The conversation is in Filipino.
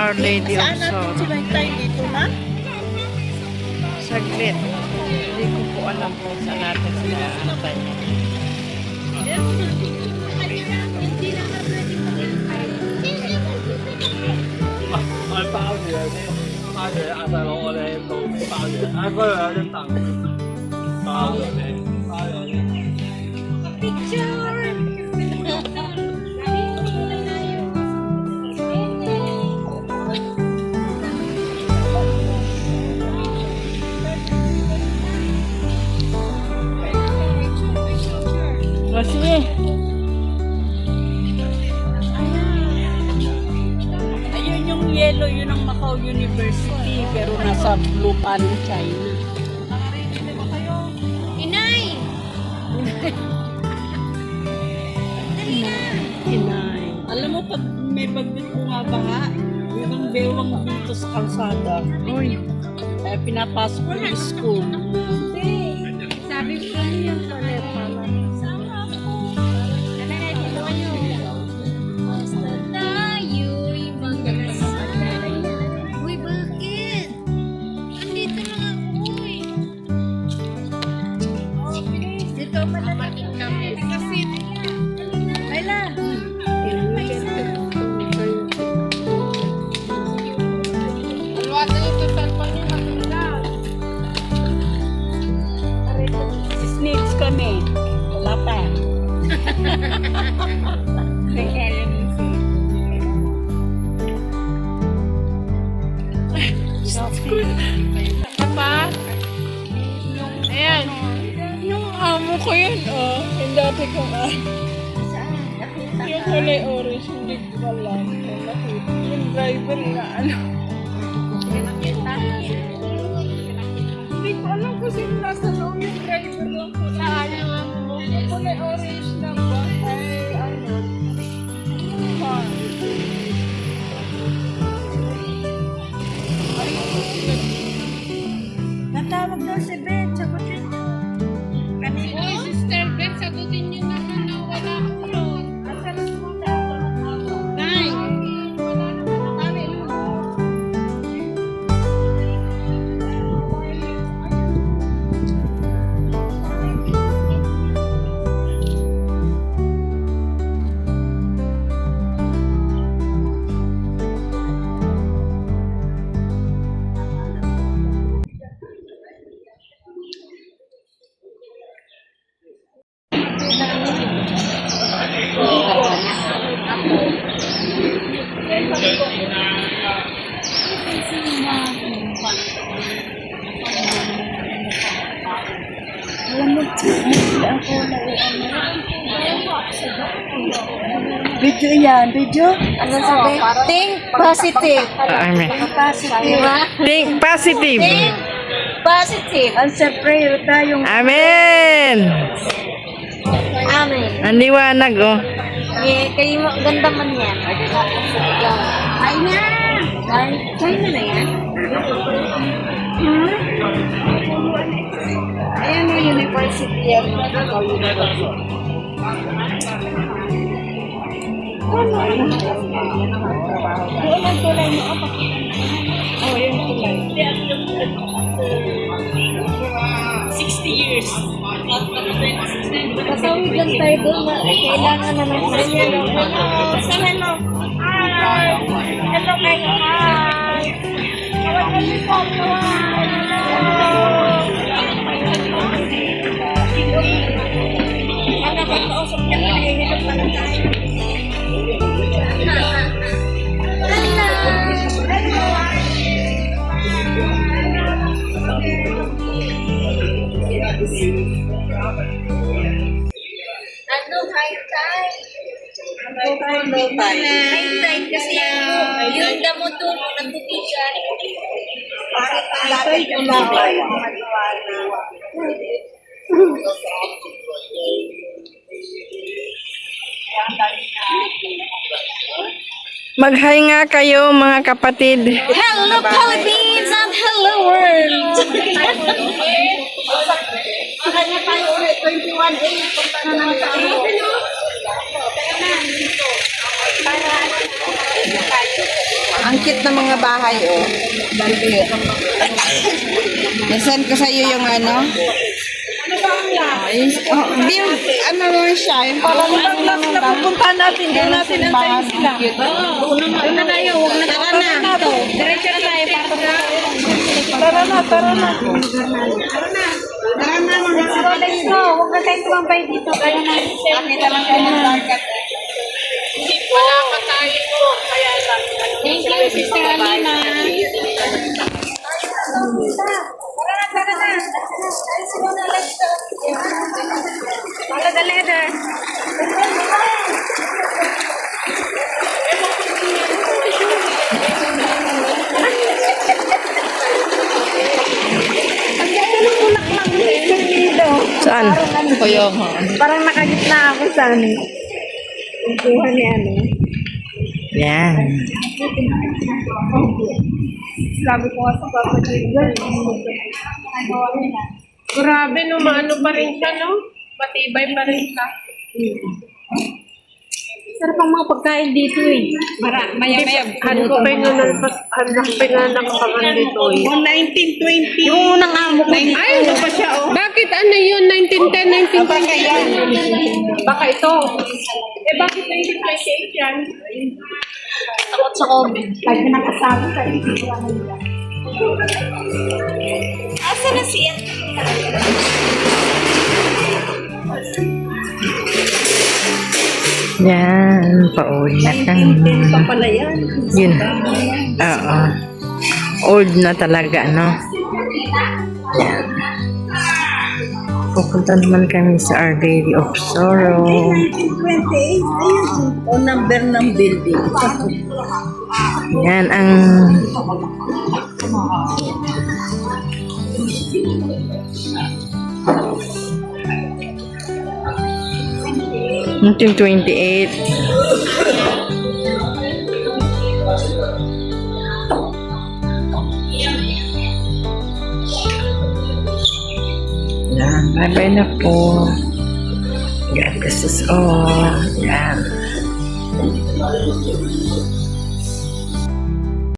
Our Lady of Saan natin Sorrow. sila tayo dito na? Saglit. Hindi ko po alam kung saan natin sila antay. Sige. Ayun yung yellow, yun ang Macau University, pero nasa blue pan China. Inay! Inay. Alam mo, pag may bagbit bumabaha, yun ang bewang dito sa kalsada. Uy. Kaya pinapasok ko yung school. Sabi ko lang yung pala. Basta tayo'y magkasama. Uy, bakit? Andito lang ako eh. Dito malapit kami. Kasi, Ayla. Alwado yung total pa niya matulad. Snakes kami. Wala pa. Pa? Ayan. Yung amo ko yun, oh. Yung dati kong yung kulay orange, hindi ko alam. Yung driver na ano. Hindi ko alam kung sino nasa loob yung driver lang ko. Yung kulay orange na ba? Ay, ano. Natawag daw si Ben. Sagutin niyo. Uy, Sister Ben, sagutin niyo naman na wala ulo. Nay! Wala naman Video yan. Video? Ano sabi? Think positive. Amen. Positive. Think positive. Think positive. Answer prayer tayong Amen. Amen. Ang liwanag, oh. Kayo mo, ganda man yan. Ay na! Ay na yan? Ayan yung university yan. Doon ang tulay mo. Oh, yung tulay. 60 years. Kasawid lang tayo doon na kailangan na ng hello. Sa hello. Hi. Hello kayo. Hi. Kawag-kawag po. Nakakausap niya na yung pala tayo. Ano, high tide? High High tide kasi yung damo doon, nagtutid siya. Bakit ang dati yung laway? Mag-hi nga kayo, mga kapatid. Hello Philippines and hello world! Kanya tayo ulit, 21A. Punta na lang tayo. Ang cute na mga bahay, oh. Cute. Nasend ko sa iyo yung ano. Oh, build, ano naman siya, yung parang napupunta natin, doon natin antayin sila. Doon na tayo, huwag na tayo. Diretso na tayo. Tara na. Let's go. Huwag na tayo tumambay dito. Kaya na. Nakita lang kayo ng bangkat. Wala pa tayo. Kaya lang. Thank you, Sister Alina. Tara na. Follow the letter. Saan? Kuya mo. Parang nakagitna ako sa ano. Yung kuha ni ano. Yan. Sabi ko nga sa Papa Jigger. Grabe, no, maano pa rin siya, no? Matibay pa rin siya. Sarap ang mga pagkain dito eh. Maya-maya. Handak pangan dito, eh. 1920. Yung unang amo ko. Ay, ano pa siya, oh? Bakit ano yun? 1910, 1920? Baka yan. Baka ito. Eh, bakit 1928 yan? Takot sa COVID. Lagi na nakasabi sa iyo. Asa na siya? Yan, pauwi na kami. Pa pala yan. Yun. Oo. Old na talaga, no? Yan. Pupunta naman kami sa Our Lady of Sorrow. 1928. Ayun. O number ng building. Yan ang... Yung 28. Yan, bye-bye na po. God bless us all. Yan.